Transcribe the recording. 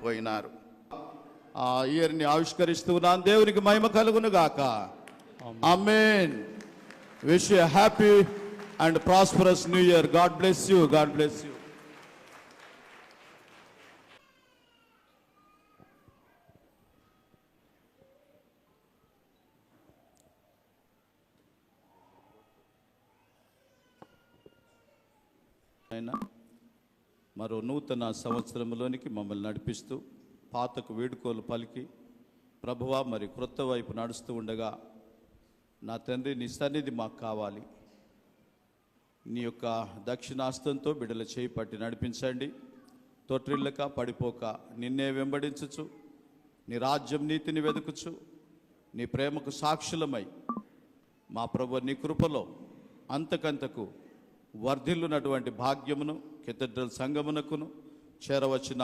పోయినారు. ఆ ఇయర్ని ఆవిష్కరిస్తున్నాను. దేవునికి మహిమ కలుగును గాక. Amen. Wish you happy and prosperous new year. God bless you. God bless you. మరో నూతన సంవత్సరంలోనికి మమ్మల్ని నడిపిస్తూ పాతకు వేడుకోలు పలికి ప్రభువా మరి క్రొత్త వైపు నడుస్తూ ఉండగా, నా తండ్రి నీ సన్నిధి మాకు కావాలి. నీ యొక్క దక్షిణాస్తంతో బిడ్డల చేయి పట్టి నడిపించండి. తొట్టిల్లక పడిపోక నిన్నే వెంబడించుచు, నీ రాజ్యం నీతిని వెతుకుచు, నీ ప్రేమకు సాక్షులమై మా ప్రభు నీ కృపలో అంతకంతకు వర్ధిల్లునటువంటి భాగ్యమును కెథడ్రల్ సంఘమునకును చేరవచ్చిన